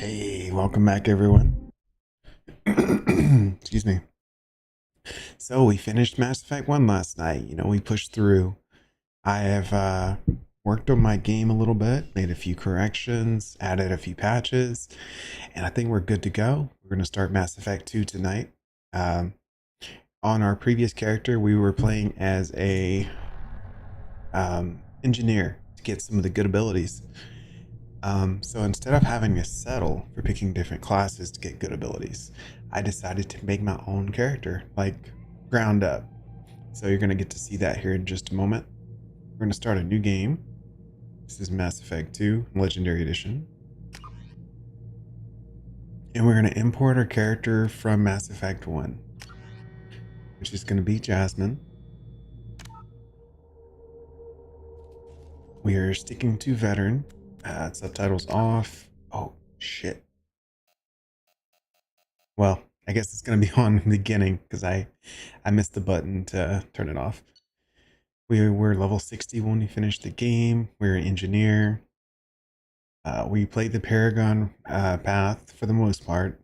Hey, welcome back, everyone. Excuse me. So we finished Mass Effect 1 last night. We pushed through. I have worked on my game a little bit, made a few corrections, added a few patches, and I think we're good to go. We're going to start Mass Effect 2 tonight. Um, on our previous character, we were playing as a engineer to get some of the good abilities. So instead of having to settle for picking different classes to get good abilities, I decided to make my own character, like ground up. So you're going to get to see that here in just a moment. We're going to start a new game. This is Mass Effect 2 Legendary Edition. And we're going to import our character from Mass Effect 1, which is going to be Jasmine. We are sticking to veteran. Subtitles off. Oh, shit. Well, I guess it's going to be on in the beginning because I missed the button to turn it off. We were level 60 when we finished the game. We're an engineer. We played the Paragon path for the most part.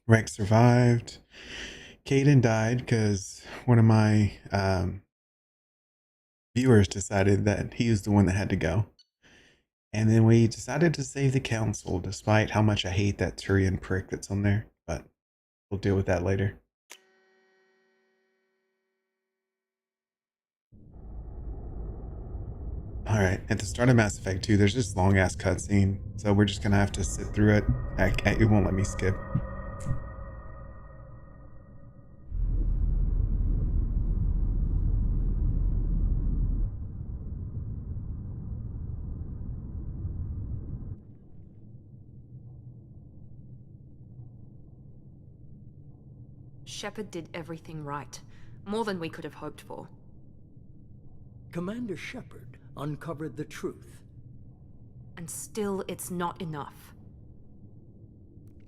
Rex survived. Caden died because one of my viewers decided that he was the one that had to go. And then we decided to save the council, despite how much I hate that Turian prick that's on there. But we'll deal with that later. Alright, at the start of Mass Effect 2, there's this long-ass cutscene, so we're just gonna have to sit through it. It won't let me skip. Shepard did everything right. More than we could have hoped for. Commander Shepard uncovered the truth. And still, it's not enough.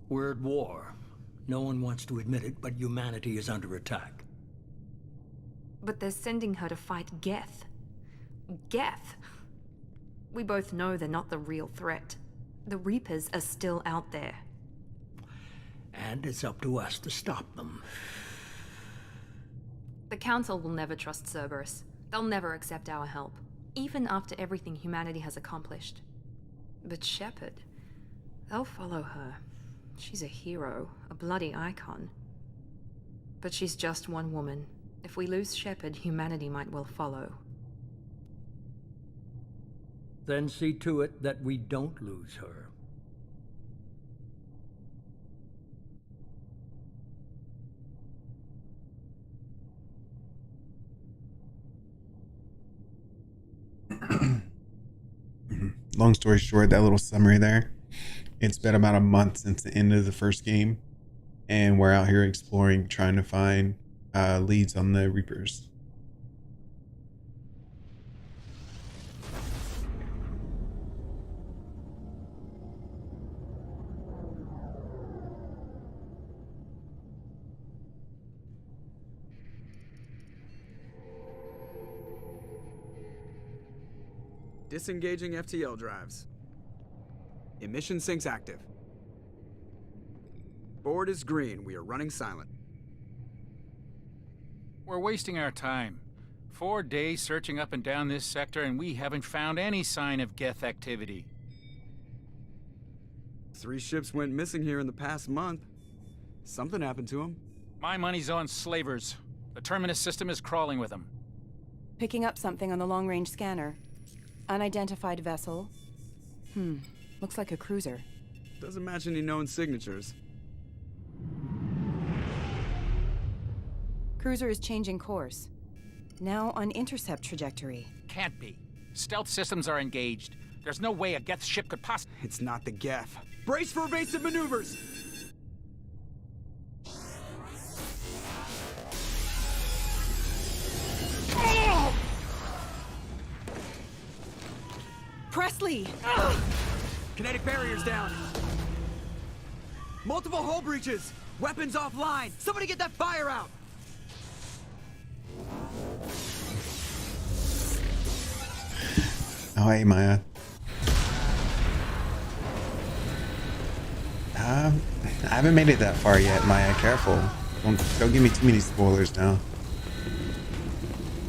We're at war. No one wants to admit it, but humanity is under attack. But they're sending her to fight Geth. Geth! We both know they're not the real threat. The Reapers are still out there. And it's up to us to stop them. The Council will never trust Cerberus. They'll never accept our help, even after everything humanity has accomplished. But Shepard, they'll follow her. She's a hero, a bloody icon. But she's just one woman. If we lose Shepard, humanity might well follow. Then see to it that we don't lose her. Long story short, that little summary there. It's been about a month since the end of the first game, and we're out here exploring, trying to find leads on the Reapers. Disengaging FTL drives. Emission sinks active. Board is green. We are running silent. We're wasting our time. 4 days searching up and down this sector, and we haven't found any sign of Geth activity. 3 ships went missing here in the past month. Something happened to them. My money's on slavers. The Terminus system is crawling with them. Picking up something on the long-range scanner. Unidentified vessel. Looks like a cruiser. Doesn't match any known signatures. Cruiser is changing course. Now on intercept trajectory. Can't be. Stealth systems are engaged. There's no way a Geth ship could possibly... It's not the Geth. Brace for evasive maneuvers! Presley! Kinetic barriers down. Multiple hull breaches. Weapons offline. Somebody get that fire out. Oh, hey, Maya. I haven't made it that far yet, Maya. Careful. Don't give me too many spoilers now.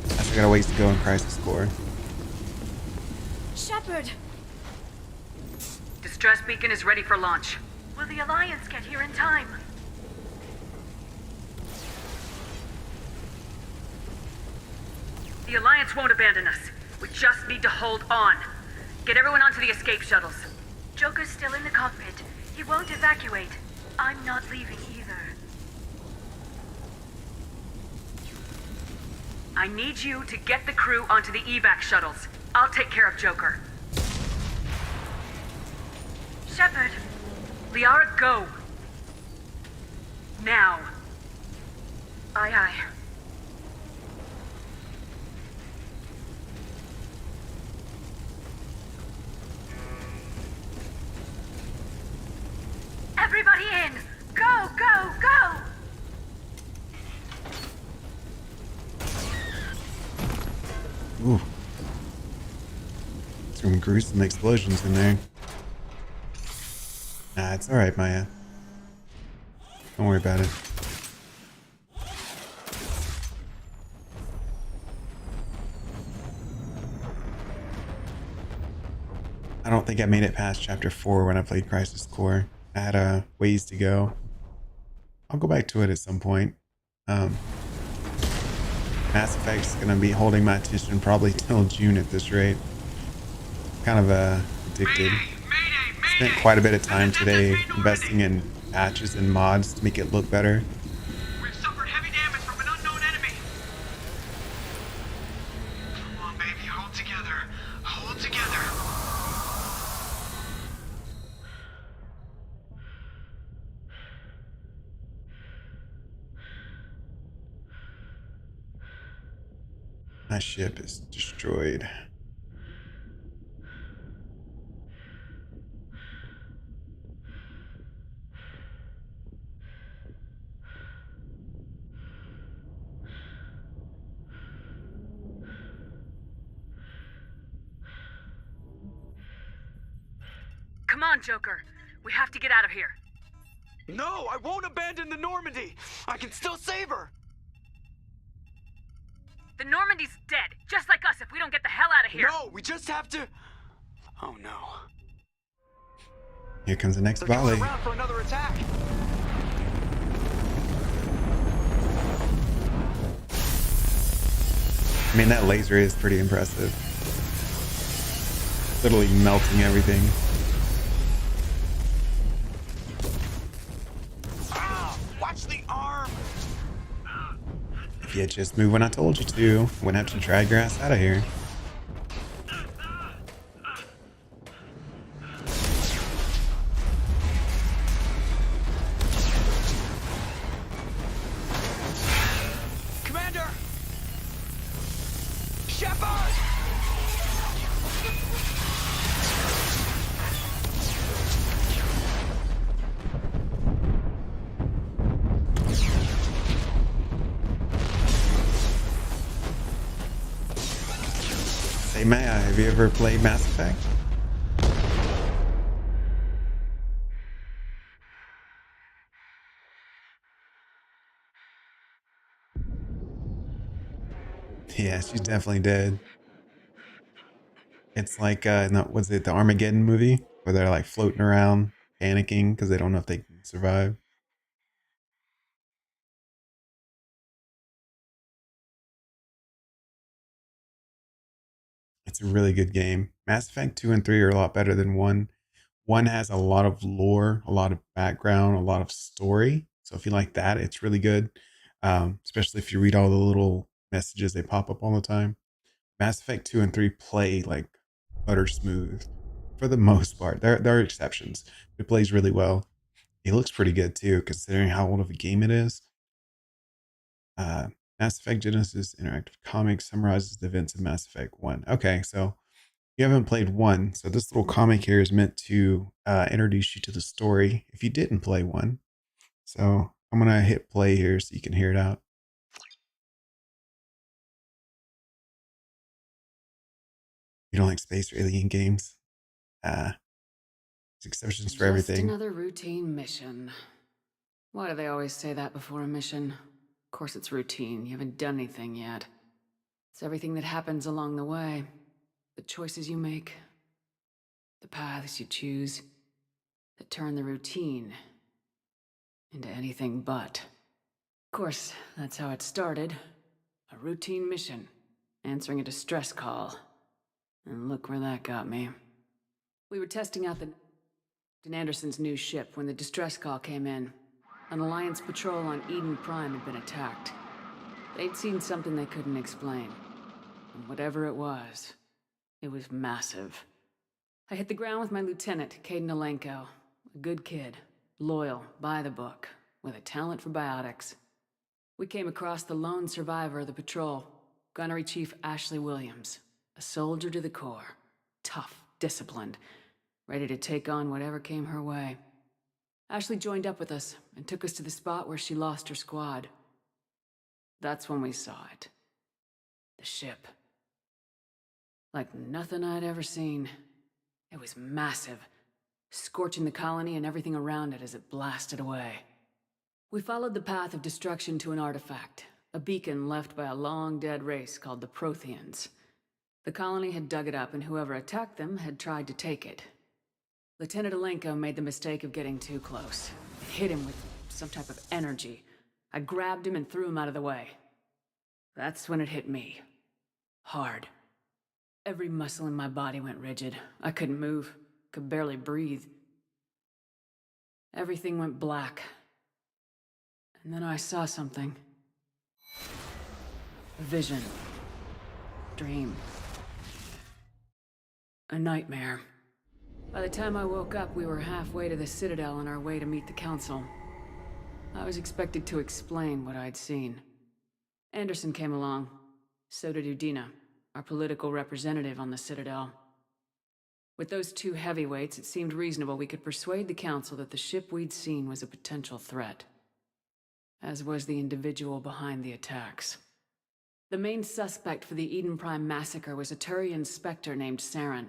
I still got a ways to go in Crisis Core. Shepard! Distress beacon is ready for launch. Will the Alliance get here in time? The Alliance won't abandon us. We just need to hold on. Get everyone onto the escape shuttles. Joker's still in the cockpit. He won't evacuate. I'm not leaving either. I need you to get the crew onto the evac shuttles. I'll take care of Joker. Shepard! Liara, go! Now. Aye, aye. Everybody in! Go, go, go! Ooh. Some gruesome explosions in there. Nah, it's alright, Maya. Don't worry about it. I don't think I made it past chapter 4 when I played Crisis Core. I had a ways to go. I'll go back to it at some point. Mass Effect's gonna be holding my attention probably till June at this rate. Kind of addicted. Spent quite a bit of time today investing in patches and mods to make it look better. We've suffered heavy damage from an unknown enemy. Come on, baby, hold together. Hold together. My ship is destroyed. Come on, Joker. We have to get out of here. No, I won't abandon the Normandy. I can still save her. The Normandy's dead, just like us if we don't get the hell out of here. No, we just have to... Oh no. Here comes the next They're volley. coming around for another attack. I mean, that laser is pretty impressive. Literally melting everything. Ah, watch the arm. If you had just moved when I told you to, wouldn't have to drag your ass out of here. Commander! Shepard! Say, Maya, have you ever played Mass Effect? Yeah, she's definitely dead. It's like, was it the Armageddon movie? Where they're like floating around, panicking because they don't know if they can survive. It's a really good game. Mass Effect 2 and 3 are a lot better than 1. 1 has a lot of lore, a lot of background, a lot of story. So if you like that, it's really good. Especially if you read all the little messages they pop up all the time. Mass Effect 2 and 3 play like butter smooth for the most part. There are exceptions. It plays really well. It looks pretty good too, considering how old of a game it is. Mass Effect Genesis Interactive Comics summarizes the events of Mass Effect 1. Okay, so you haven't played 1, so this little comic here is meant to introduce you to the story if you didn't play 1. So I'm going to hit play here so you can hear it out. You don't like space or alien games? exceptions for Just everything. another routine mission. Why do they always say that before a mission? Of course it's routine. You haven't done anything yet. It's everything that happens along the way. The choices you make. The paths you choose. That turn the routine into anything but. Of course, that's how it started. A routine mission. Answering a distress call. And look where that got me. We were testing out Anderson's new ship when the distress call came in. An Alliance patrol on Eden Prime had been attacked. They'd seen something they couldn't explain. And whatever it was massive. I hit the ground with my lieutenant, Caden Alenko. A good kid, loyal, by the book, with a talent for biotics. We came across the lone survivor of the patrol, Gunnery Chief Ashley Williams. A soldier to the core. Tough, disciplined, ready to take on whatever came her way. Ashley joined up with us and took us to the spot where she lost her squad. That's when we saw it. The ship. Like nothing I'd ever seen. It was massive, scorching the colony and everything around it as it blasted away. We followed the path of destruction to an artifact, a beacon left by a long-dead race called the Protheans. The colony had dug it up, and whoever attacked them had tried to take it. Lieutenant Alenko made the mistake of getting too close. It hit him with some type of energy. I grabbed him and threw him out of the way. That's when it hit me. Hard. Every muscle in my body went rigid. I couldn't move, could barely breathe. Everything went black. And then I saw something. A vision. Dream. A nightmare. By the time I woke up, we were halfway to the Citadel on our way to meet the Council. I was expected to explain what I'd seen. Anderson came along. So did Udina, our political representative on the Citadel. With those two heavyweights, it seemed reasonable we could persuade the Council that the ship we'd seen was a potential threat. As was the individual behind the attacks. The main suspect for the Eden Prime massacre was a Turian Spectre named Saren.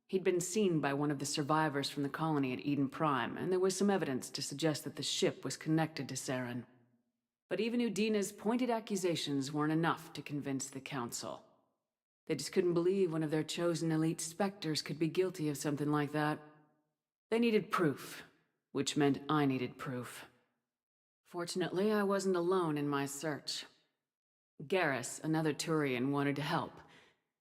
He'd been seen by one of the survivors from the colony at Eden Prime, and there was some evidence to suggest that the ship was connected to Saren. But even Udina's pointed accusations weren't enough to convince the Council. They just couldn't believe one of their chosen elite Spectres could be guilty of something like that. They needed proof, which meant I needed proof. Fortunately, I wasn't alone in my search. Garrus, another Turian, wanted to help.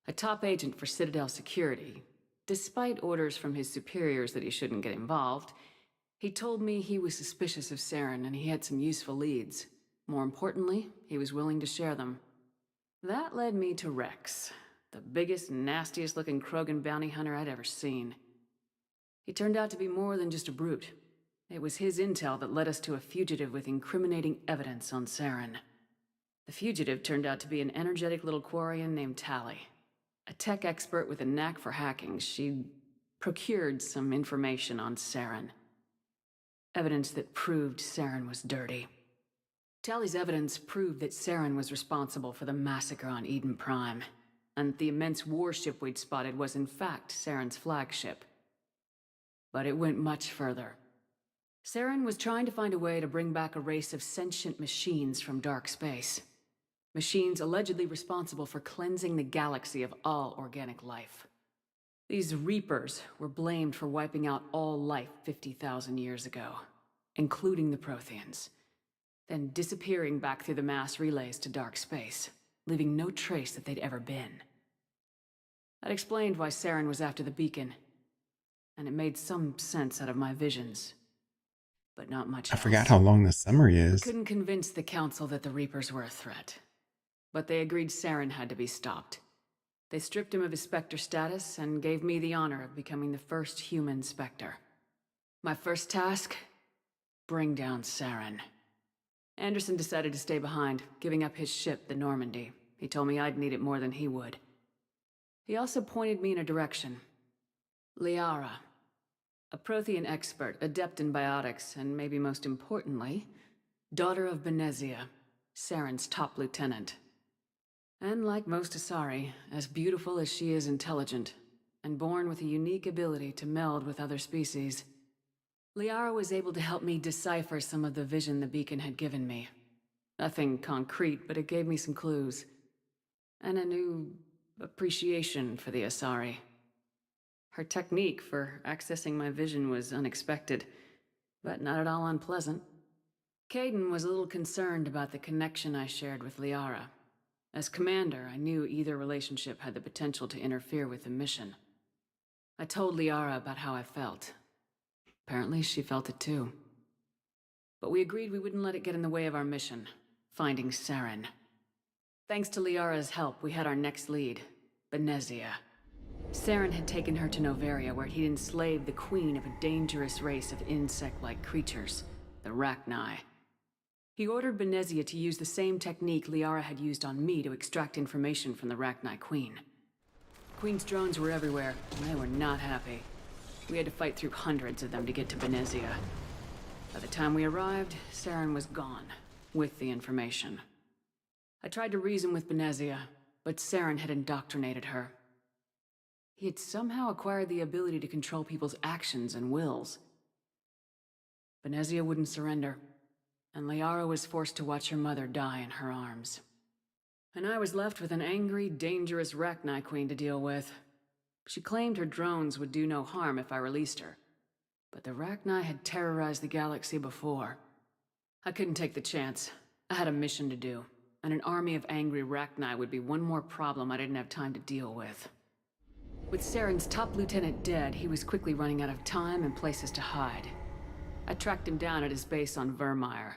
A top agent for Citadel security. Despite orders from his superiors that he shouldn't get involved, he told me he was suspicious of Saren and he had some useful leads. More importantly, he was willing to share them. That led me to Rex, the biggest, nastiest-looking Krogan bounty hunter I'd ever seen. He turned out to be more than just a brute. It was his intel that led us to a fugitive with incriminating evidence on Saren. The fugitive turned out to be an energetic little Quarian named Tally. A tech expert with a knack for hacking, she'd procured some information on Saren. Evidence that proved Saren was dirty. Tally's evidence proved that Saren was responsible for the massacre on Eden Prime, and the immense warship we'd spotted was in fact Saren's flagship. But it went much further. Saren was trying to find a way to bring back a race of sentient machines from dark space. Machines allegedly responsible for cleansing the galaxy of all organic life. These Reapers were blamed for wiping out all life 50,000 years ago, including the Protheans, then disappearing back through the mass relays to dark space, leaving no trace that they'd ever been. That explained why Saren was after the beacon, and it made some sense out of my visions. But not much I else. forgot how long the summary is. Couldn't convince the Council that the Reapers were a threat. But they agreed Saren had to be stopped. They stripped him of his Spectre status and gave me the honor of becoming the first human Spectre. My first task? Bring down Saren. Anderson decided to stay behind, giving up his ship, the Normandy. He told me I'd need it more than he would. He also pointed me in a direction. Liara. A Prothean expert, adept in biotics, and maybe most importantly, daughter of Benezia, Saren's top lieutenant. And like most Asari, as beautiful as she is intelligent, and born with a unique ability to meld with other species. Liara was able to help me decipher some of the vision the beacon had given me. Nothing concrete, but it gave me some clues. And a new appreciation for the Asari. Her technique for accessing my vision was unexpected, but not at all unpleasant. Kaidan was a little concerned about the connection I shared with Liara. As commander, I knew either relationship had the potential to interfere with the mission. I told Liara about how I felt. Apparently, she felt it too. But we agreed we wouldn't let it get in the way of our mission, finding Saren. Thanks to Liara's help, we had our next lead, Benezia. Saren had taken her to Noveria, where he'd enslaved the queen of a dangerous race of insect-like creatures, the Rachni. He ordered Benezia to use the same technique Liara had used on me to extract information from the Rachni queen. The queen's drones were everywhere, and they were not happy. We had to fight through hundreds of them to get to Benezia. By the time we arrived, Saren was gone, with the information. I tried to reason with Benezia, but Saren had indoctrinated her. He had somehow acquired the ability to control people's actions and wills. Benezia wouldn't surrender, and Liara was forced to watch her mother die in her arms. And I was left with an angry, dangerous Rachni queen to deal with. She claimed her drones would do no harm if I released her. But the Rachni had terrorized the galaxy before. I couldn't take the chance. I had a mission to do, and an army of angry Rachni would be one more problem I didn't have time to deal with. With Saren's top lieutenant dead, he was quickly running out of time and places to hide. I tracked him down at his base on Vermeer,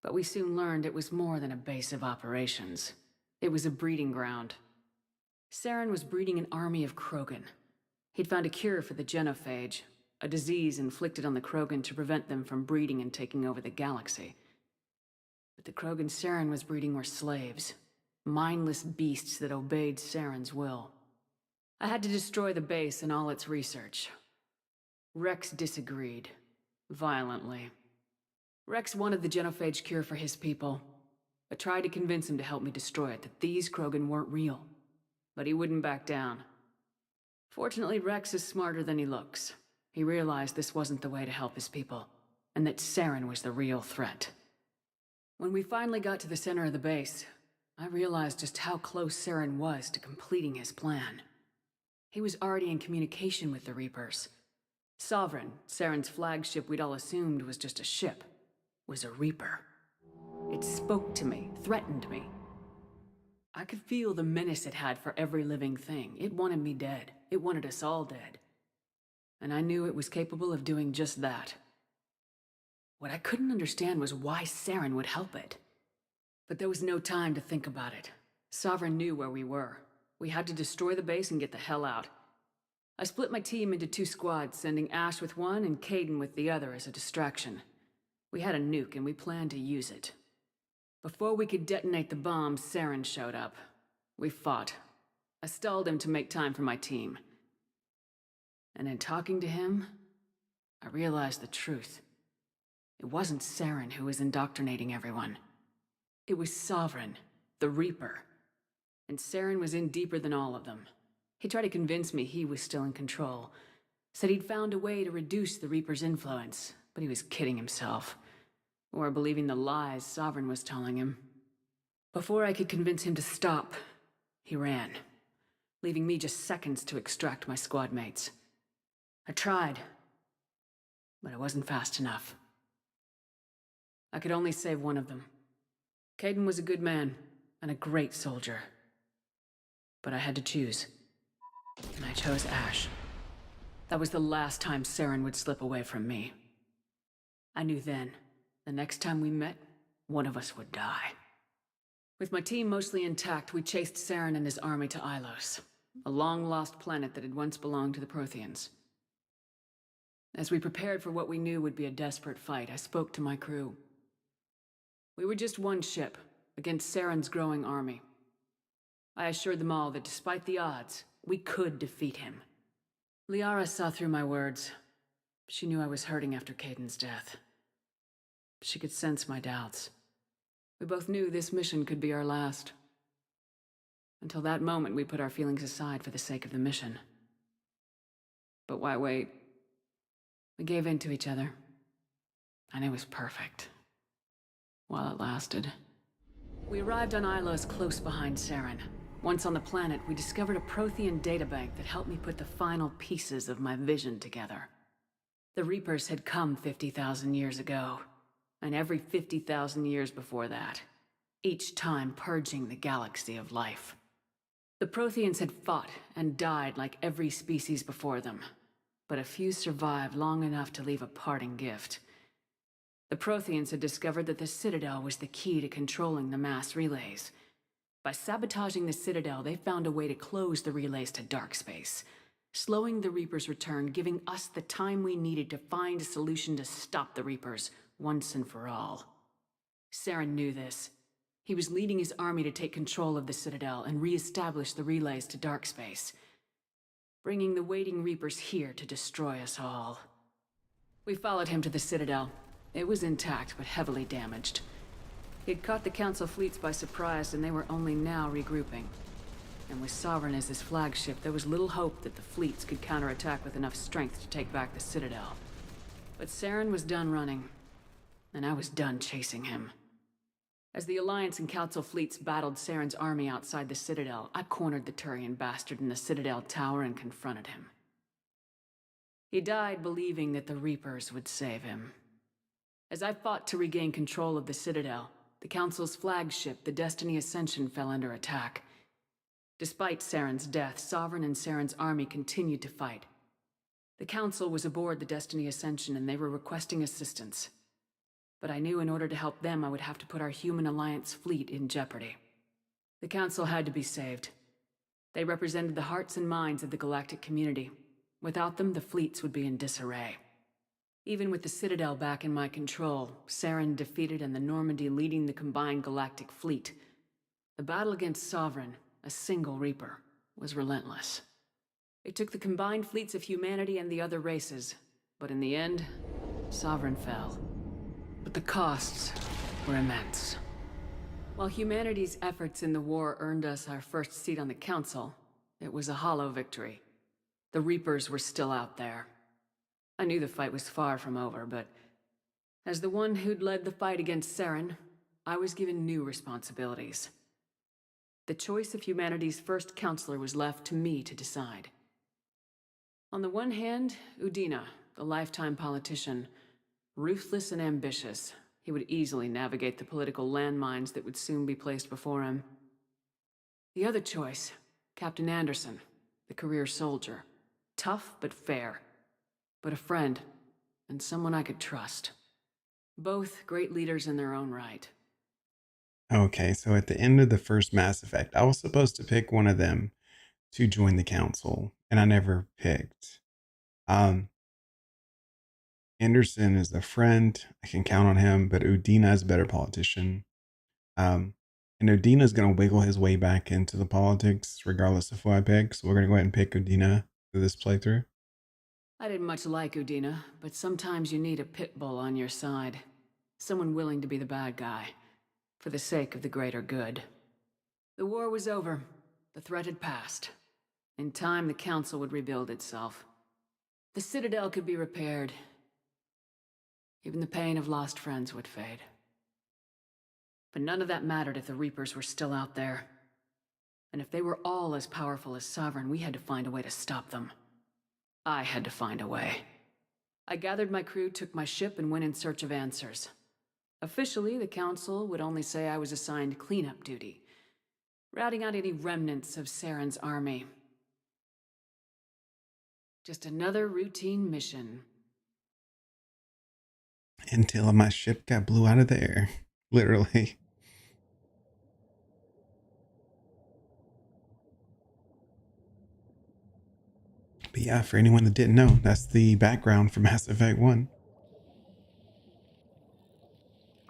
but we soon learned it was more than a base of operations. It was a breeding ground. Saren was breeding an army of Krogan. He'd found a cure for the genophage, a disease inflicted on the Krogan to prevent them from breeding and taking over the galaxy. But the Krogan Saren was breeding were slaves, mindless beasts that obeyed Saren's will. I had to destroy the base and all its research. Rex disagreed, violently. Rex wanted the genophage cure for his people. I tried to convince him to help me destroy it, that these Krogan weren't real. But he wouldn't back down. Fortunately, Rex is smarter than he looks. He realized this wasn't the way to help his people, and that Saren was the real threat. When we finally got to the center of the base, I realized just how close Saren was to completing his plan. He was already in communication with the Reapers. Sovereign, Saren's flagship we'd all assumed was just a ship, was a Reaper. It spoke to me, threatened me. I could feel the menace it had for every living thing. It wanted me dead. It wanted us all dead. And I knew it was capable of doing just that. What I couldn't understand was why Saren would help it. But there was no time to think about it. Sovereign knew where we were. We had to destroy the base and get the hell out. I split my team into 2 squads, sending Ash with one and Kaidan with the other as a distraction. We had a nuke and we planned to use it. Before we could detonate the bomb, Saren showed up. We fought. I stalled him to make time for my team. And in talking to him, I realized the truth. It wasn't Saren who was indoctrinating everyone. It was Sovereign, the Reaper. And Saren was in deeper than all of them. He tried to convince me he was still in control. Said he'd found a way to reduce the Reaper's influence, but he was kidding himself. Or believing the lies Sovereign was telling him. Before I could convince him to stop, he ran, leaving me just seconds to extract my squad mates. I tried, but I wasn't fast enough. I could only save one of them. Kaidan was a good man and a great soldier. But I had to choose, and I chose Ash. That was the last time Saren would slip away from me. I knew then, the next time we met, one of us would die. With my team mostly intact, we chased Saren and his army to Ilos, a long-lost planet that had once belonged to the Protheans. As we prepared for what we knew would be a desperate fight, I spoke to my crew. We were just one ship, against Saren's growing army. I assured them all that despite the odds, we could defeat him. Liara saw through my words. She knew I was hurting after Kaidan's death. She could sense my doubts. We both knew this mission could be our last. Until that moment, we put our feelings aside for the sake of the mission. But why wait? We gave in to each other. And it was perfect. While it lasted. We arrived on Ilos close behind Saren. Once on the planet, we discovered a Prothean databank that helped me put the final pieces of my vision together. The Reapers had come 50,000 years ago, and every 50,000 years before that, each time purging the galaxy of life. The Protheans had fought and died like every species before them, but a few survived long enough to leave a parting gift. The Protheans had discovered that the Citadel was the key to controlling the mass relays. By sabotaging the Citadel, they found a way to close the relays to dark space, slowing the Reapers' return, giving us the time we needed to find a solution to stop the Reapers once and for all. Saren knew this. He was leading his army to take control of the Citadel and re-establish the relays to dark space, bringing the waiting Reapers here to destroy us all. We followed him to the Citadel. It was intact, but heavily damaged. He'd caught the Council fleets by surprise, and they were only now regrouping. And with Sovereign as his flagship, there was little hope that the fleets could counterattack with enough strength to take back the Citadel. But Saren was done running, and I was done chasing him. As the Alliance and Council fleets battled Saren's army outside the Citadel, I cornered the Turian bastard in the Citadel tower and confronted him. He died believing that the Reapers would save him. As I fought to regain control of the Citadel, the Council's flagship, the Destiny Ascension, fell under attack. Despite Saren's death, Sovereign and Saren's army continued to fight. The Council was aboard the Destiny Ascension and they were requesting assistance. But I knew in order to help them, I would have to put our human Alliance fleet in jeopardy. The Council had to be saved. They represented the hearts and minds of the galactic community. Without them, the fleets would be in disarray. Even with the Citadel back in my control, Saren defeated and the Normandy leading the combined galactic fleet, the battle against Sovereign, a single Reaper, was relentless. It took the combined fleets of humanity and the other races, but in the end, Sovereign fell. But the costs were immense. While humanity's efforts in the war earned us our first seat on the Council, it was a hollow victory. The Reapers were still out there. I knew the fight was far from over, but as the one who'd led the fight against Saren, I was given new responsibilities. The choice of humanity's first counselor was left to me to decide. On the one hand, Udina, the lifetime politician, ruthless and ambitious, he would easily navigate the political landmines that would soon be placed before him. The other choice, Captain Anderson, the career soldier, tough but fair. But a friend, and someone I could trust. Both great leaders in their own right. Okay, so at the end of the first Mass Effect, I was supposed to pick one of them to join the council, and I never picked. Anderson is a friend. I can count on him, but Udina is a better politician. And Udina's going to wiggle his way back into the politics regardless of who I pick. So we're going to go ahead and pick Udina for this playthrough. I didn't much like Udina, but sometimes you need a pit bull on your side. Someone willing to be the bad guy, for the sake of the greater good. The war was over. The threat had passed. In time, the Council would rebuild itself. The Citadel could be repaired. Even the pain of lost friends would fade. But none of that mattered if the Reapers were still out there. And if they were all as powerful as Sovereign, we had to find a way to stop them. I had to find a way. I gathered my crew, took my ship, and went in search of answers. Officially, the Council would only say I was assigned cleanup duty, routing out any remnants of Saren's army. Just another routine mission. Until my ship got blew out of the air. Literally. But yeah, for anyone that didn't know, that's the background for Mass Effect 1.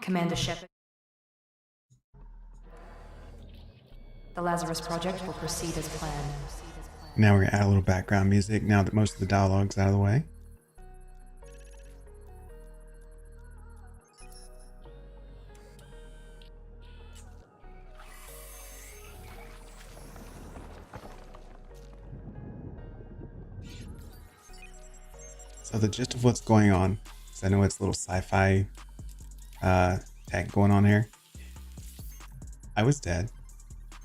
Commander Shep. The Lazarus Project will proceed as planned. Now we're going to add a little background music now that most of the dialogue's out of the way. So the gist of what's going on, because I know it's a little sci-fi tech going on here. I was dead.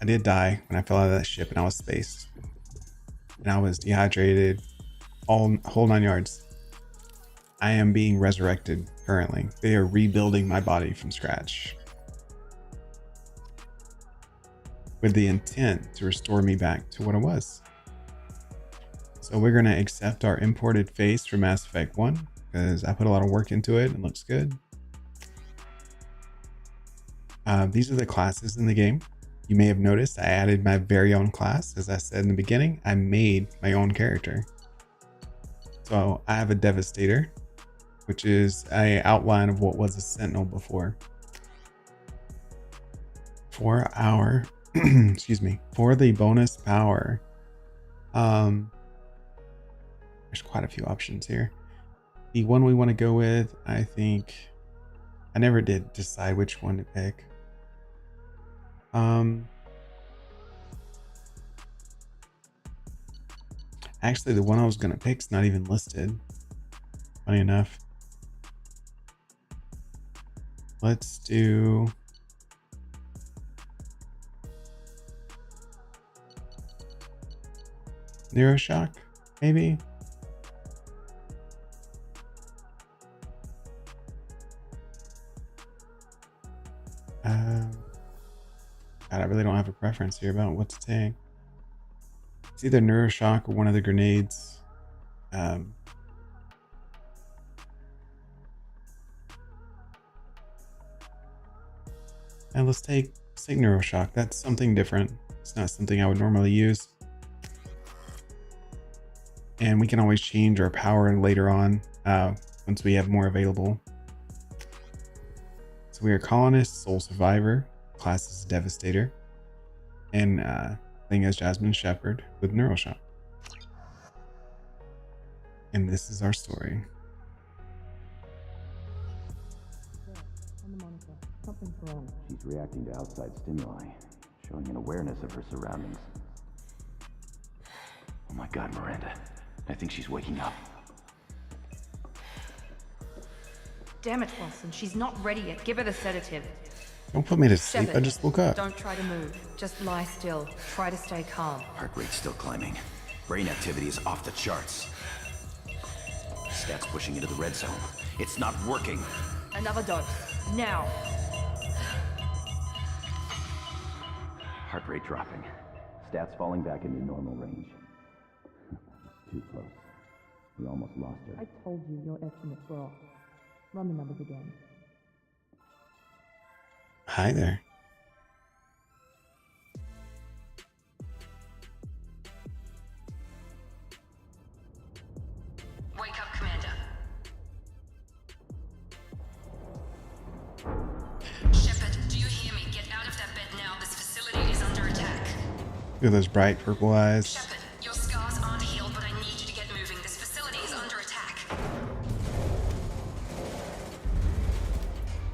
I did die when I fell out of that ship and I was spaced. And I was dehydrated, whole 9 yards. I am being resurrected currently. They are rebuilding my body from scratch with the intent to restore me back to what I was. So we're going to accept our imported face from Mass Effect 1 because I put a lot of work into it and it looks good. These are the classes in the game. You may have noticed I added my very own class. As I said in the beginning, I made my own character. So I have a Devastator, which is an outline of what was a Sentinel before. For our, excuse me, for the bonus power, there's quite a few options here. The one we want to go with, I think, I never did decide which one to pick. Actually, the one I was gonna pick's not even listed. Funny enough. Let's do Neuroshock, maybe. God, I really don't have a preference here about what to take. It's either Neuroshock or one of the grenades. And let's take Neuroshock. That's something different. It's not something I would normally use. And we can always change our power later on once we have more available. So we are Colonist, Soul Survivor, class is Devastator, and playing as Jasmine Shepard with Neuroshock. And this is our story. She's reacting to outside stimuli, showing an awareness of her surroundings. Oh my God, Miranda. I think she's waking up. Damn it, Wilson. She's not ready yet. Give her the sedative. Don't put me to sleep. Shepard, I just woke up. Don't try to move. Just lie still. Try to stay calm. Heart rate's still climbing. Brain activity is off the charts. Stats pushing into the red zone. It's not working. Another dose. Now. Heart rate dropping. Stats falling back into normal range. Too close. We almost lost her. I told you your estimates were off. Run the numbers again. Hi there. Wake up, Commander. Shepard, do you hear me? Get out of that bed now. This facility is under attack. Look at those bright purple eyes. Shepard, your scars aren't healed, but I need you to get moving. This facility is under attack.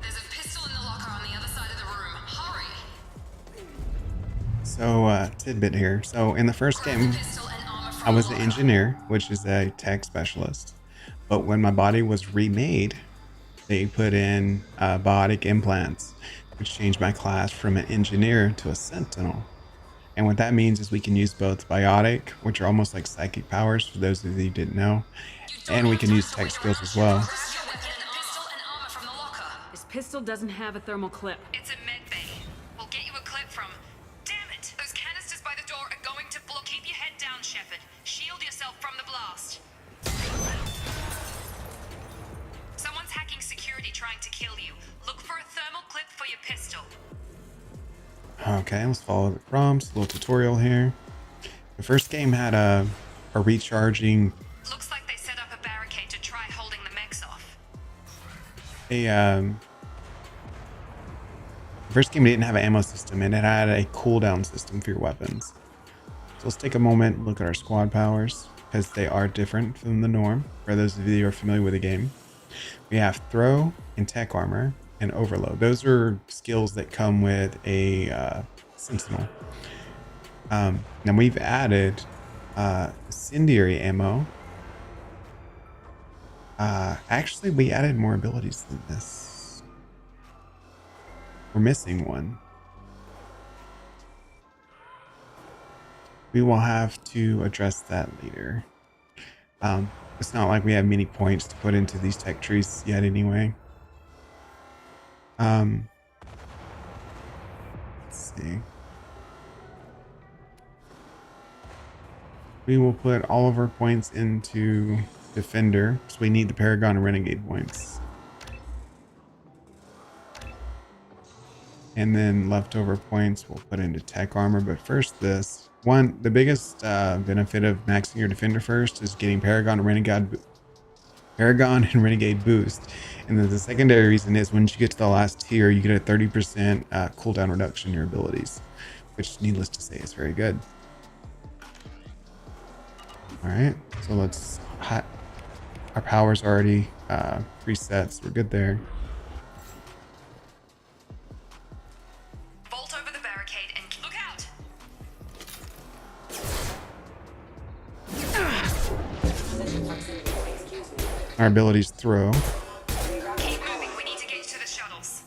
There's a pistol in the locker on the other side of the room. Hurry! So, tidbit here. So, in the first game, I was an engineer, which is a tech specialist. But when my body was remade, they put in biotic implants, which changed my class from an engineer to a sentinel. And what that means is we can use both biotic, which are almost like psychic powers, for those of you who didn't know, and we can use tech skills as well. This pistol doesn't have a thermal clip. It's a med bay. We'll get you a clip from... Damn it! Those canisters by the door are going to blow. Keep your head down, Shepard. Shield yourself from the blast. Someone's hacking security trying to kill you. Look for a thermal clip for your pistol. Okay, let's follow the prompts. A little tutorial here. The first game had a recharging... Looks like they set up a barricade to try holding the mechs off. The first game didn't have an ammo system, and it had a cooldown system for your weapons. So let's take a moment and look at our squad powers, because they are different from the norm, for those of you who are familiar with the game. We have throw and tech armor and overload. Those are skills that come with a sentinel. Now we've added incendiary ammo Actually, we added more abilities than this. We're missing one. We will have to address that later. It's not like we have many points to put into these tech trees yet anyway. Let's see. We will put all of our points into Defender, so we need the Paragon and Renegade points. And then leftover points we'll put into Tech Armor, but first this. The biggest benefit of maxing your Defender first is getting Paragon and Renegade boost. And then the secondary reason is once you get to the last tier, you get a 30% cooldown reduction in your abilities, which needless to say is very good. Alright, so let's... Our power's already preset, so we're good there. Vault over the barricade and look out! Our abilities throw. Keep moving, we need to get to the shuttles.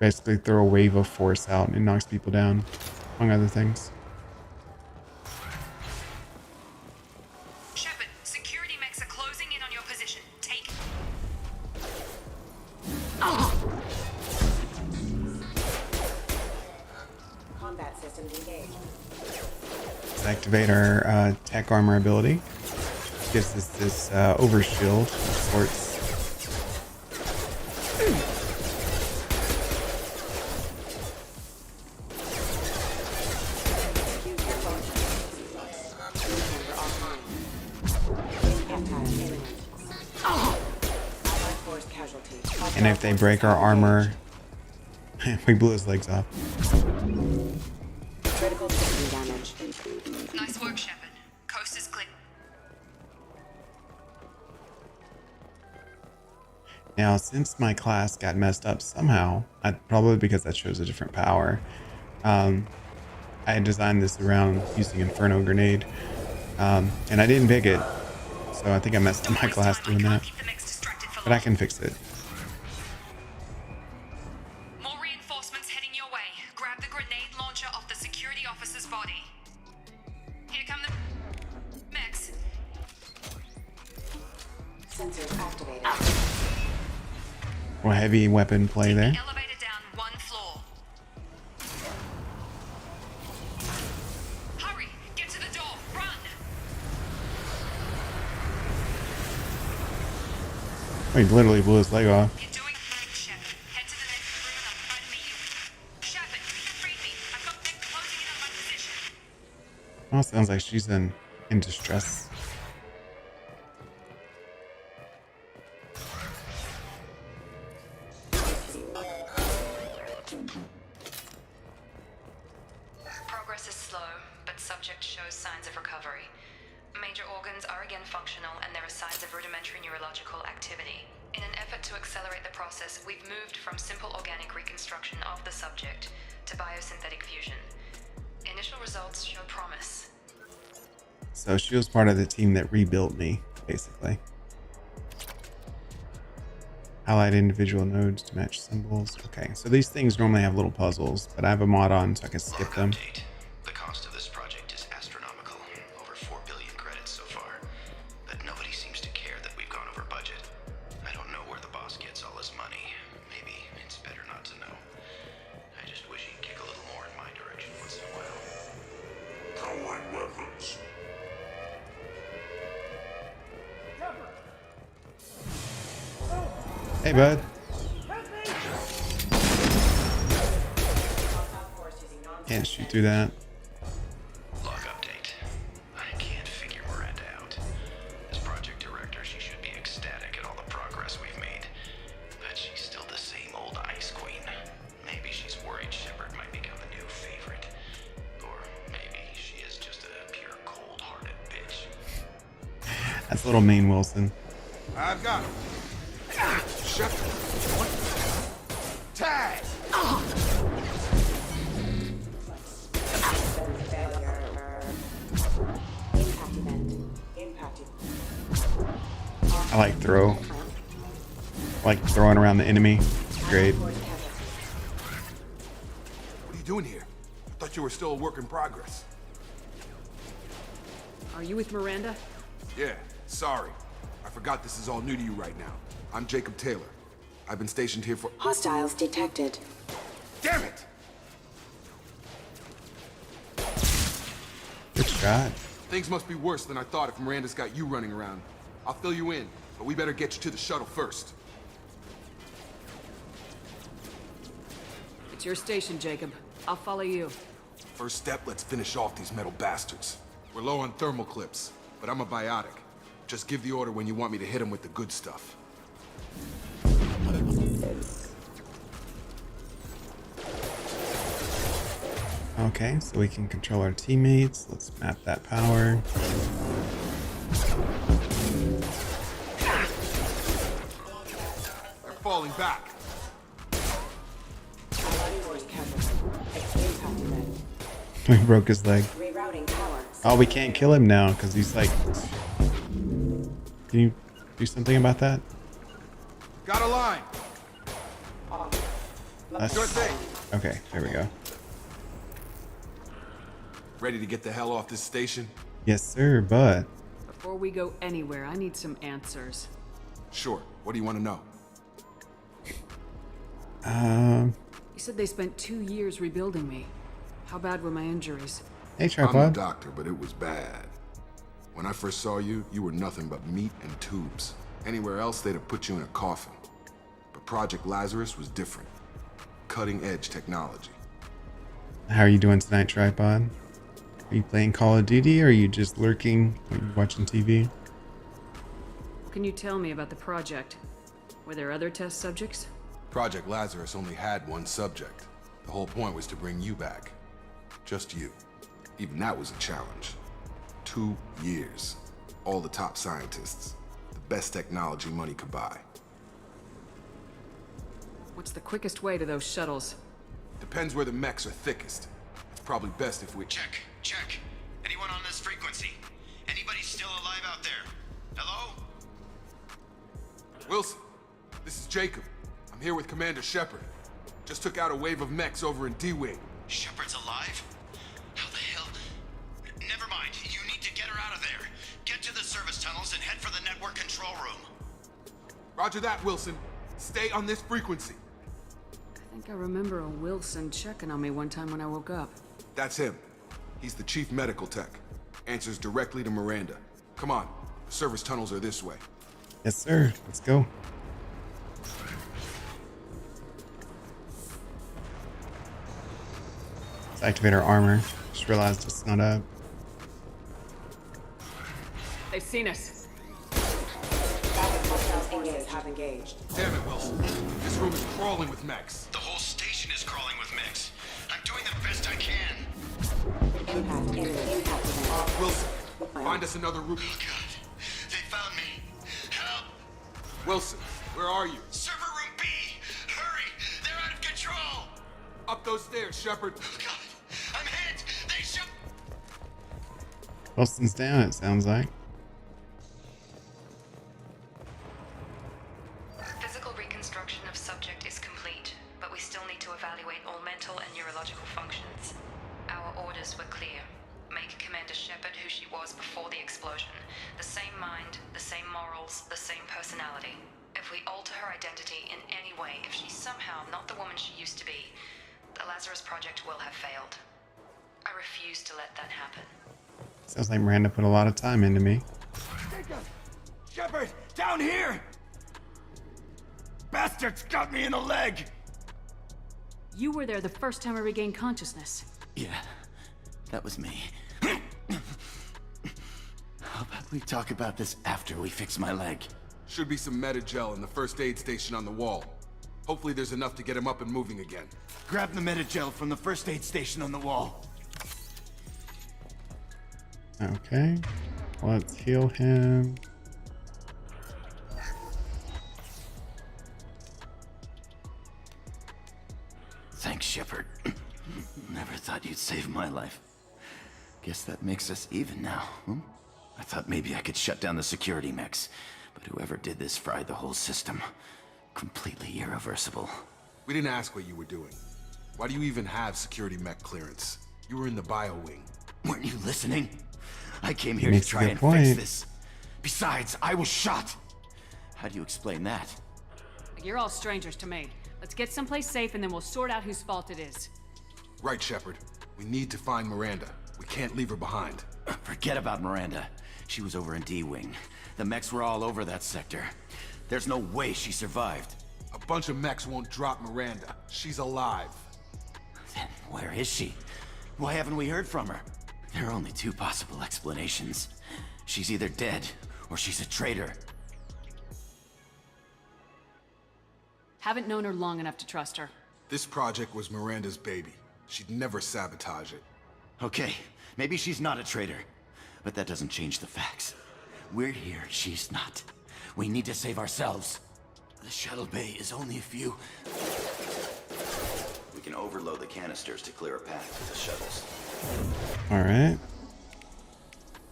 Basically throw a wave of force out and it knocks people down, among other things. Shepard, security mechs are closing in on your position. Take... Combat systems engaged. Let's activate our Tech Armor ability. Gives us this overshield of sorts. And if they break our armor, we blew his legs off. Critical system damage. Nice work, Shepard. Coast is clear. Now, since my class got messed up somehow, probably because that shows a different power, I designed this around using Inferno Grenade, and I didn't pick it, so I think I messed up my class doing that, but I can fix it. More reinforcements heading your way. Grab the grenade launcher off the security officer's body. Here come the mechs. Sensors activated. Well, heavy weapon play there. Elevator down one floor. Hurry! Get to the door! Run! He literally blew his leg off. You're doing great, Shepard. Head to the next room and I'll try to meet you. Shepard, read me. I've got them closing in on my position. Oh, sounds like she's in distress. Progress is slow, but subject shows signs of recovery. Major organs are again functional and there are signs of rudimentary neurological activity. In an effort to accelerate the process, we've moved from simple organic reconstruction of the subject to biosynthetic fusion. Initial results show promise. So she was part of the team that rebuilt me, basically. Highlight individual nodes to match symbols. Okay, so these things normally have little puzzles, but I have a mod on so I can skip them. The cost of this project is astronomical. Over 4 billion credits so far. But nobody seems to care that we've gone over budget. I don't know where the boss gets all his money. Maybe it's better not to know. I just wish he'd kick a little more in my direction once in a while. Coward weapons. Hey, bud. Can't shoot through that. Log update. I can't figure Miranda out. As project director, she should be ecstatic at all the progress we've made. But she's still the same old Ice Queen. Maybe she's worried Shepard might become the new favorite. Or maybe she is just a pure cold-hearted bitch. That's a little mean, Wilson. I've got him. Shut what? Tag! Impact event. Impacted. I like throw. I like throwing around the enemy. Great. What are you doing here? I thought you were still a work in progress. Are you with Miranda? Yeah, sorry. I forgot this is all new to you right now. I'm Jacob Taylor. I've been stationed here for— Hostiles detected. Damn it! Good shot. Things must be worse than I thought if Miranda's got you running around. I'll fill you in, but we better get you to the shuttle first. It's your station, Jacob. I'll follow you. First step, let's finish off these metal bastards. We're low on thermal clips, but I'm a biotic. Just give the order when you want me to hit them with the good stuff. Okay, so we can control our teammates. Let's map that power. They're falling back. We broke his leg. Rerouting power. Oh, we can't kill him now because he's like... Can you do something about that? Got a line. Sure thing. Okay, there we go. Ready to get the hell off this station? Yes, sir, but... Before we go anywhere, I need some answers. Sure. What do you want to know? You said they spent 2 years rebuilding me. How bad were my injuries? Hey, I'm Tripod. no doctor, but it was bad. When I first saw you, you were nothing but meat and tubes. Anywhere else, they'd have put you in a coffin. But Project Lazarus was different. Cutting-edge technology. How are you doing tonight, Tripod? Are you playing Call of Duty or are you just lurking? Are you watching TV? What can you tell me about the project? Were there other test subjects? Project Lazarus only had one subject. The whole point was to bring you back. Just you. Even that was a challenge. 2 years. All the top scientists. The best technology money could buy. What's the quickest way to those shuttles? Depends where the mechs are thickest. It's probably best if we— Check. Anyone on this frequency? Anybody still alive out there? Hello? Wilson, this is Jacob. I'm here with Commander Shepard. Just took out a wave of mechs over in D-Wing. Shepard's alive? How the hell? Never mind. You need to get her out of there. Get to the service tunnels and head for the network control room. Roger that, Wilson. Stay on this frequency. I think I remember a Wilson checking on me one time when I woke up. That's him. He's the chief medical tech. Answers directly to Miranda. Come on. The service tunnels are this way. Yes, sir. Let's go. Let's activate our armor. Just realized it's not up. They've seen us. Have engaged. Damn it, Wilson. This room is crawling with mechs. The whole station is crawling with mechs. I'm doing the best I can. Impact imminent. Wilson, find us another route. Oh, God. They found me. Help. Wilson, where are you? Server room B. Hurry. They're out of control. Up those stairs, Shepard. Oh, God. I'm hit. They shot. Wilson's down, it sounds like. Physical reconstruction of subject is complete, but we still need to evaluate all mental and neurological functions. Our orders were clear. Make Commander Shepard who she was before the explosion. The same mind, the same morals, the same personality. If we alter her identity in any way, if she's somehow not the woman she used to be, the Lazarus Project will have failed. I refuse to let that happen. Sounds like Miranda put a lot of time into me. Shepard, down here! Bastards got me in the leg! You were there the first time I regained consciousness. Yeah, that was me. How about we talk about this after we fix my leg? Should be some Metagel in the first aid station on the wall. Hopefully there's enough to get him up and moving again. Grab the Metagel from the first aid station on the wall. Okay. Let's heal him. Thanks, Shepard. Never thought you'd save my life. Guess that makes us even now, huh? I thought maybe I could shut down the security mechs, But whoever did this fried the whole system. Completely irreversible. We didn't ask what you were doing. Why do you even have security mech clearance? You were in the bio wing. Weren't you listening? I came here to Makes a try good and point. fix this. Besides, I was shot. How do you explain that? You're all strangers to me. Let's get someplace safe and then we'll sort out whose fault it is. Right, Shepard. We need to find Miranda. We can't leave her behind. Forget about Miranda. She was over in D-Wing. The mechs were all over that sector. There's no way she survived. A bunch of mechs won't drop Miranda. She's alive. Then where is she? Why haven't we heard from her? There are only two possible explanations. She's either dead, or she's a traitor. Haven't known her long enough to trust her. This project was Miranda's baby. She'd never sabotage it. Okay, maybe she's not a traitor. But that doesn't change the facts. We're here, she's not. We need to save ourselves. The shuttle bay is only a few... We can overload the canisters to clear a path to the shuttles. Alright.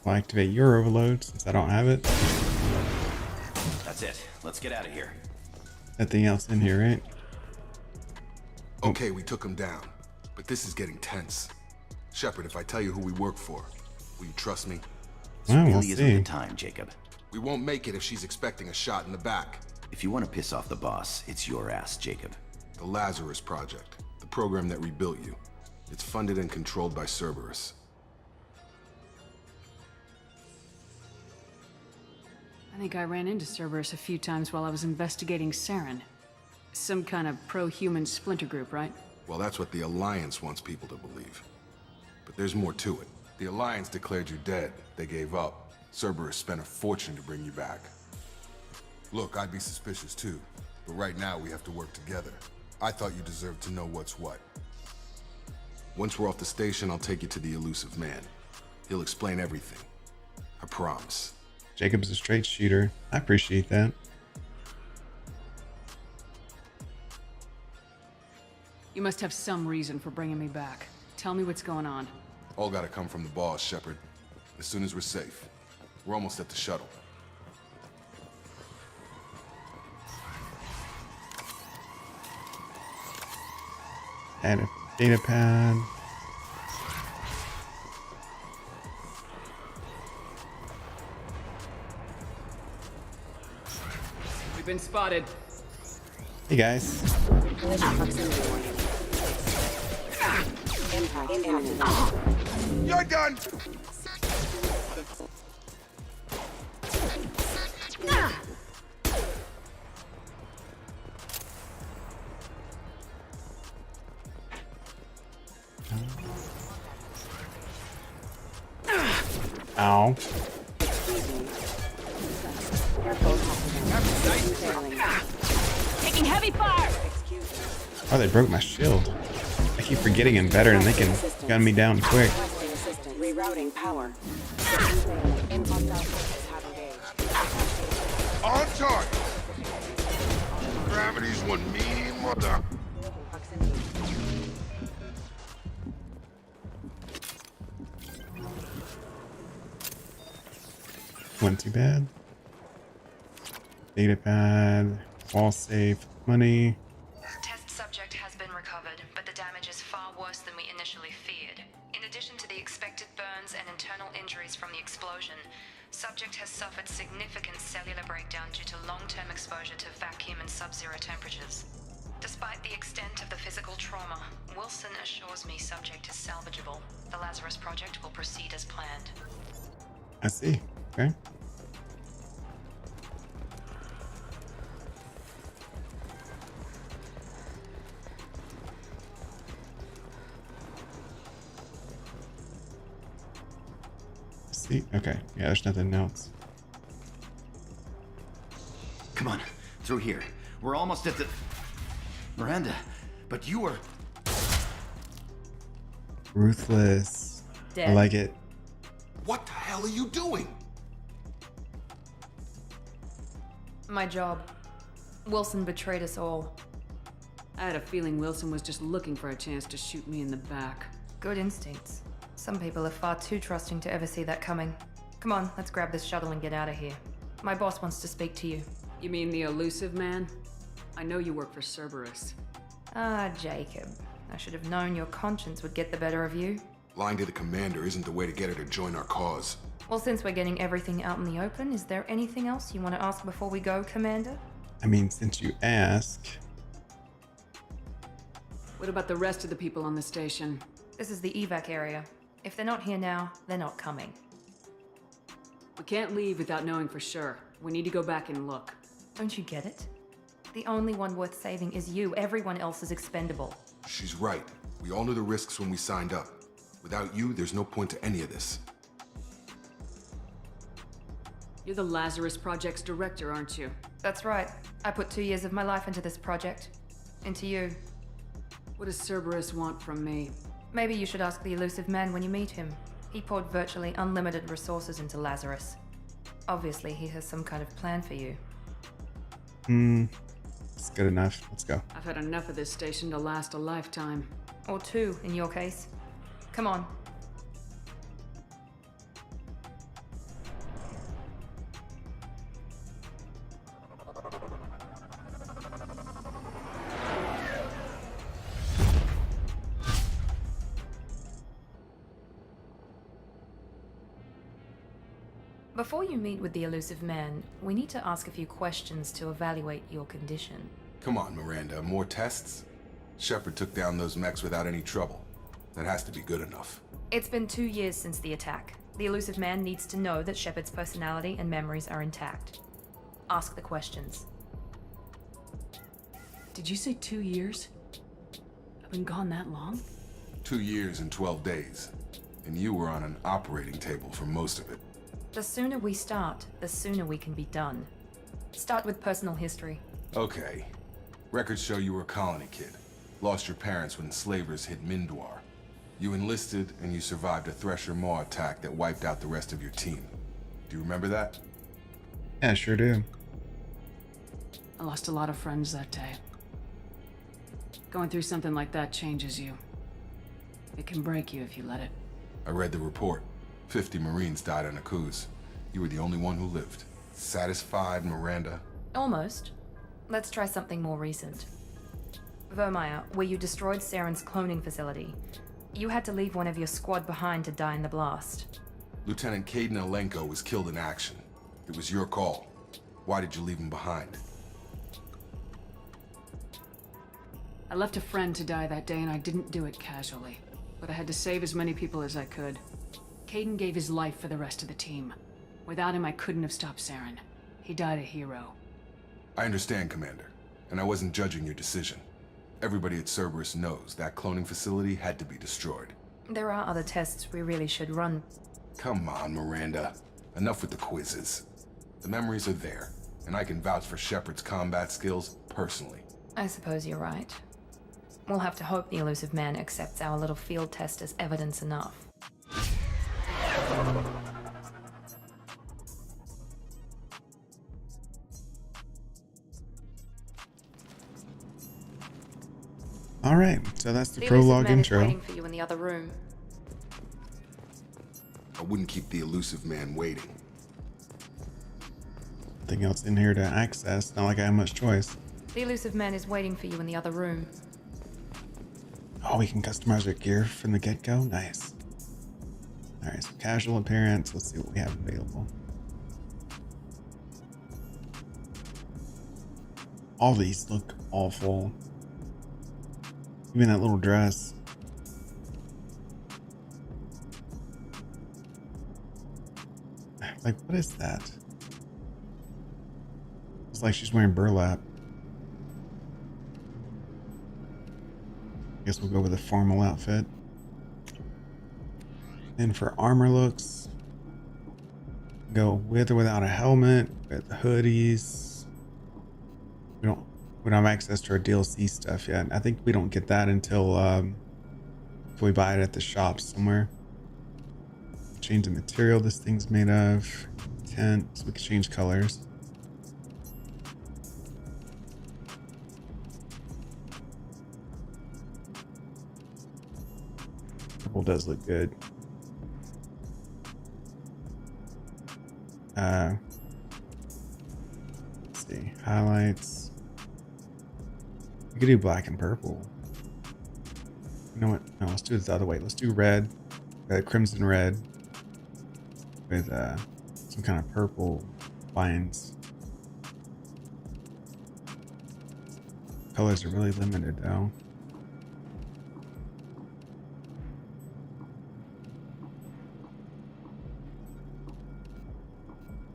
I'll activate your overload since I don't have it. That's it. Let's get out of here. Nothing else in here, right? Okay, we took him down. But this is getting tense. Shepard, if I tell you who we work for, will you trust me? Well, Really we'll isn't see. the time, Jacob. We won't make it if she's expecting a shot in the back. If you want to piss off the boss, it's your ass, Jacob. The Lazarus Project, the program that rebuilt you. It's funded and controlled by Cerberus. I think I ran into Cerberus a few times while I was investigating Saren. Some kind of pro-human splinter group, right? Well, that's what the Alliance wants people to believe. But there's more to it. The Alliance declared you dead. They gave up. Cerberus spent a fortune to bring you back. Look, I'd be suspicious too. But right now, we have to work together. I thought you deserved to know what's what. Once we're off the station, I'll take you to the elusive man. He'll explain everything. I promise. Jacob's a straight shooter. I appreciate that. You must have some reason for bringing me back. Tell me what's going on. All gotta come from the boss, Shepard. As soon as we're safe. We're almost at the shuttle. Add a data pad. We've been spotted. Hey guys. You're done! Ow. Taking heavy fire! Oh, they broke my shield. I keep forgetting I'm better and they can gun me down quick. Rerouting power. On target! Gravity's one mean mother. Wasn't too bad. Data pad, wall safe, money. Test subject has been recovered, but the damage is far worse than we initially feared. In addition to the expected burns and internal injuries from the explosion, subject has suffered significant cellular breakdown due to long-term exposure to vacuum and sub-zero temperatures. Despite the extent of the physical trauma, Wilson assures me subject is salvageable. The Lazarus Project will proceed as planned. I see. Okay. See? Okay. Yeah, there's nothing else. Come on, through here. We're almost at the... Miranda, but you were... Ruthless. I Dead. like it. What the hell are you doing? My job. Wilson betrayed us all. I had a feeling Wilson was just looking for a chance to shoot me in the back. Good instincts. Some people are far too trusting to ever see that coming. Come on, let's grab this shuttle and get out of here. My boss wants to speak to you. You mean the elusive man? I know you work for Cerberus. Ah, Jacob. I should have known your conscience would get the better of you. Lying to the commander isn't the way to get her to join our cause. Well, since we're getting everything out in the open, is there anything else you want to ask before we go, Commander? I mean, since you ask. What about the rest of the people on the station? This is the evac area. If they're not here now, they're not coming. We can't leave without knowing for sure. We need to go back and look. Don't you get it? The only one worth saving is you. Everyone else is expendable. She's right. We all knew the risks when we signed up. Without you, there's no point to any of this. You're the Lazarus Project's director, aren't you? That's right. I put 2 years of my life into this project. Into you. What does Cerberus want from me? Maybe you should ask the elusive man when you meet him. He poured virtually unlimited resources into Lazarus. Obviously, he has some kind of plan for you. It's good enough. Let's go. I've had enough of this station to last a lifetime. Or 2, in your case. Come on. Before you meet with the elusive man, we need to ask a few questions to evaluate your condition. Come on, Miranda. More tests? Shepard took down those mechs without any trouble. That has to be good enough. It's been 2 years since the attack. The elusive man needs to know that Shepard's personality and memories are intact. Ask the questions. Did you say 2 years? I've been gone that long? 2 years and 12 days. And you were on an operating table for most of it. The sooner we start, the sooner we can be done. Start with personal history. Okay. Records show you were a colony kid. Lost your parents when slavers hit Mindwar. You enlisted and you survived a Thresher Maw attack that wiped out the rest of your team. Do you remember that? Yeah, sure do. I lost a lot of friends that day. Going through something like that changes you. It can break you if you let it. I read the report. 50 Marines died on a cruise. You were the only one who lived. Satisfied, Miranda? Almost. Let's try something more recent. Vermeer, where you destroyed Saren's cloning facility. You had to leave one of your squad behind to die in the blast. Lieutenant Caden Alenko was killed in action. It was your call. Why did you leave him behind? I left a friend to die that day and I didn't do it casually. But I had to save as many people as I could. Caden gave his life for the rest of the team. Without him, I couldn't have stopped Saren. He died a hero. I understand, Commander. And I wasn't judging your decision. Everybody at Cerberus knows that cloning facility had to be destroyed. There are other tests we really should run. Come on, Miranda. Enough with the quizzes. The memories are there, and I can vouch for Shepard's combat skills personally. I suppose you're right. We'll have to hope the elusive man accepts our little field test as evidence enough. All right, so that's the The prologue elusive man intro. is waiting for you in the other room. I wouldn't keep the elusive man waiting. Nothing else in here to access. Not like I have much choice. The elusive man is waiting for you in the other room. Oh, we can customize our gear from the get-go. Nice. All right, so casual appearance. Let's see what we have available. All these look awful. Even that little dress. Like, what is that? It's like she's wearing burlap. Guess we'll go with a formal outfit. And for armor looks, go with or without a helmet, with hoodies. We don't have access to our DLC stuff yet. I think we don't get that until if we buy it at the shop somewhere. Change the material this thing's made of. Tint, so we can change colors. Purple does look good. Highlights. We could do black and purple. You know what? No, let's do it the other way. Let's do red, crimson red, with some kind of purple lines. Colors are really limited though.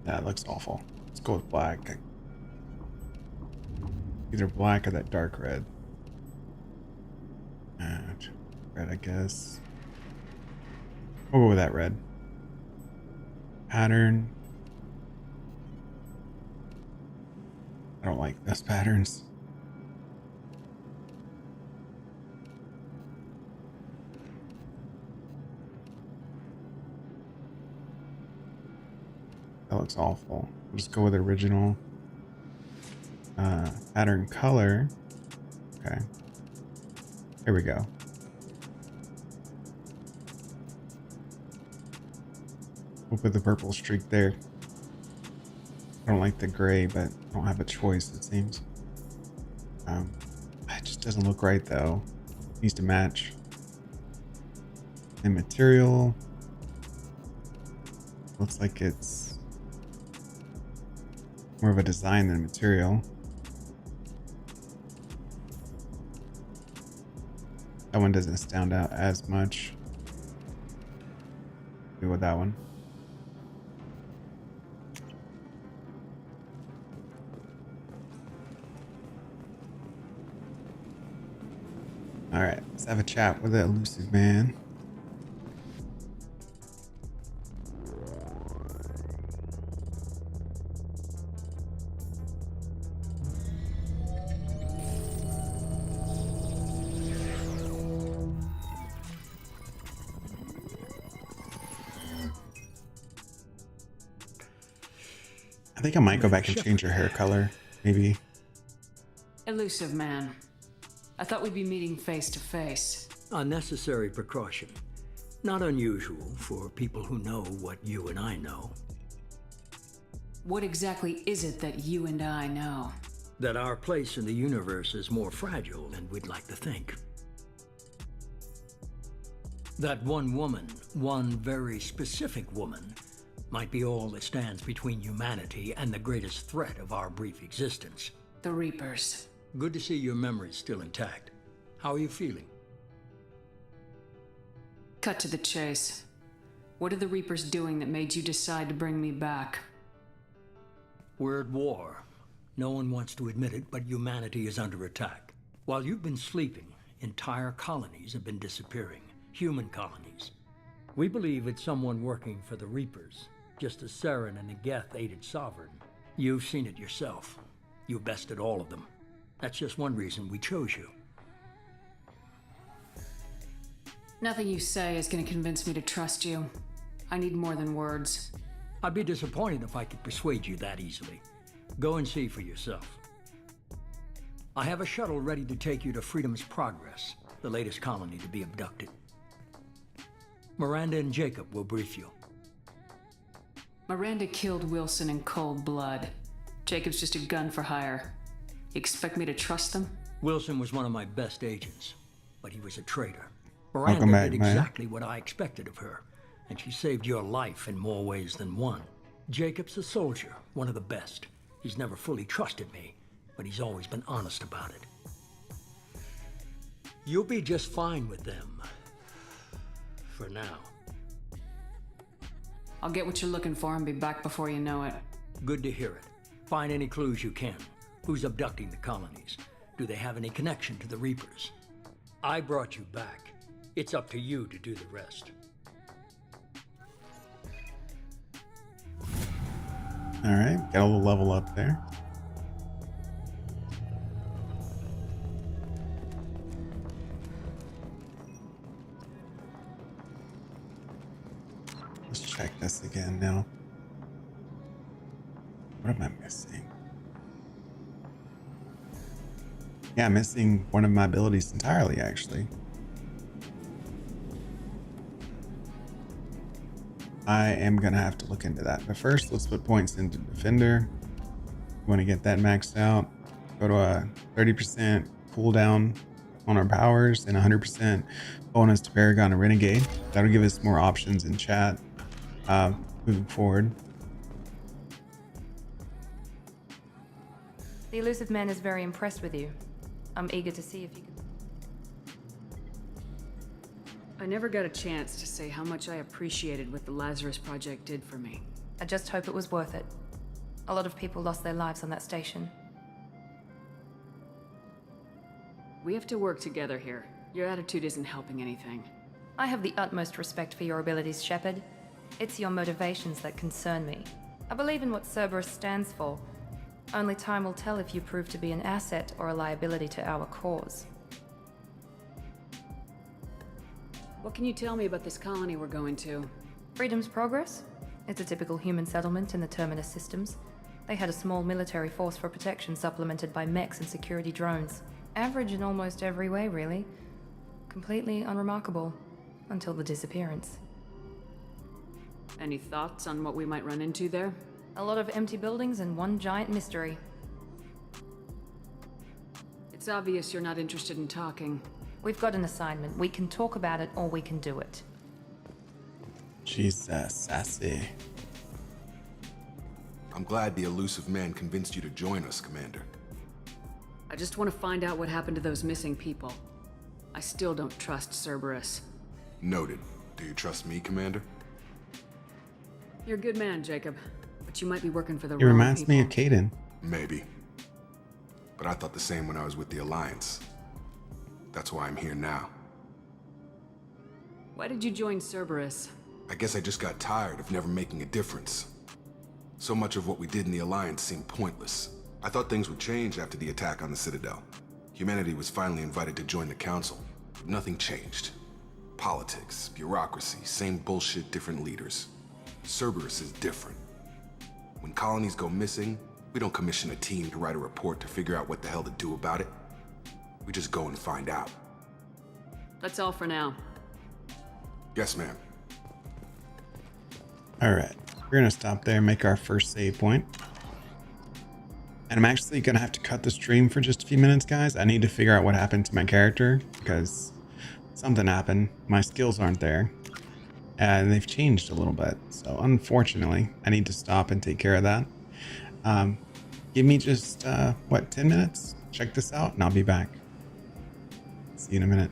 That looks awful. Let's go with black. Either black or that dark red. Red, I guess. We'll go with that red. Pattern. I don't like those patterns. That looks awful. We'll just go with original. Pattern color. Okay. Here we go. We'll put the purple streak there. I don't like the gray, but I don't have a choice, it seems. It just doesn't look right though. It needs to match. And material. Looks like it's more of a design than material. That one doesn't stand out as much. Do with that one. All right, let's have a chat with the elusive man. I think I might go back and change her hair color, maybe. Elusive man. I thought we'd be meeting face to face. A necessary precaution. Not unusual for people who know what you and I know. What exactly is it that you and I know? That our place in the universe is more fragile than we'd like to think. That one woman, one very specific woman, might be all that stands between humanity and the greatest threat of our brief existence. The Reapers. Good to see your memory's still intact. How are you feeling? Cut to the chase. What are the Reapers doing that made you decide to bring me back? We're at war. No one wants to admit it, but humanity is under attack. While you've been sleeping, entire colonies have been disappearing. Human colonies. We believe it's someone working for the Reapers, just as Saren and the Geth aided Sovereign. You've seen it yourself. You bested all of them. That's just one reason we chose you. Nothing you say is going to convince me to trust you. I need more than words. I'd be disappointed if I could persuade you that easily. Go and see for yourself. I have a shuttle ready to take you to Freedom's Progress, the latest colony to be abducted. Miranda and Jacob will brief you. Miranda killed Wilson in cold blood. Jacob's just a gun for hire. You expect me to trust them? Wilson was one of my best agents, but he was a traitor. Welcome Miranda back, did man. exactly what I expected of her, and she saved your life in more ways than one. Jacob's a soldier, one of the best. He's never fully trusted me, but he's always been honest about it. You'll be just fine with them. For now. I'll get what you're looking for and be back before you know it. Good to hear it. Find any clues you can. Who's abducting the colonies? Do they have any connection to the Reapers? I brought you back. It's up to you to do the rest. All right, got a little level up there. Let's check this again now. What am I missing? Yeah, I'm missing one of my abilities entirely, actually. I am gonna have to look into that. But first, let's put points into Defender. want to get that maxed out, go to a 30% cooldown on our powers and 100% bonus to Paragon and Renegade. That'll give us more options in chat moving forward. The elusive man is very impressed with you. I'm eager to see if you can... I never got a chance to say how much I appreciated what the Lazarus Project did for me. I just hope it was worth it. A lot of people lost their lives on that station. We have to work together here. Your attitude isn't helping anything. I have the utmost respect for your abilities, Shepard. It's your motivations that concern me. I believe in what Cerberus stands for. Only time will tell if you prove to be an asset or a liability to our cause. What can you tell me about this colony we're going to? Freedom's Progress? It's a typical human settlement in the Terminus systems. They had a small military force for protection supplemented by mechs and security drones. Average in almost every way, really. Completely unremarkable. Until the disappearance. Any thoughts on what we might run into there? A lot of empty buildings and one giant mystery. It's obvious you're not interested in talking. We've got an assignment. We can talk about it or we can do it. Jesus, sassy. I'm glad the elusive man convinced you to join us, Commander. I just want to find out what happened to those missing people. I still don't trust Cerberus. Noted. Do you trust me, Commander? You're a good man, Jacob. But you might be working for the He wrong reminds people. me of Caden. Maybe. But I thought the same when I was with the Alliance. That's why I'm here now. Why did you join Cerberus? I guess I just got tired of never making a difference. So much of what we did in the Alliance seemed pointless. I thought things would change after the attack on the Citadel. Humanity was finally invited to join the Council. But nothing changed. Politics, bureaucracy, same bullshit, different leaders. Cerberus is different. When colonies go missing, we don't commission a team to write a report to figure out what the hell to do about it. We just go and find out. That's all for now. Yes, ma'am. Alright, we're gonna stop there and make our first save point. And I'm actually gonna have to cut the stream for just a few minutes, guys. I need to figure out what happened to my character because something happened. My skills aren't there. And they've changed a little bit. So unfortunately, I need to stop and take care of that. Give me just, 10 minutes? Check this out and I'll be back. See you in a minute.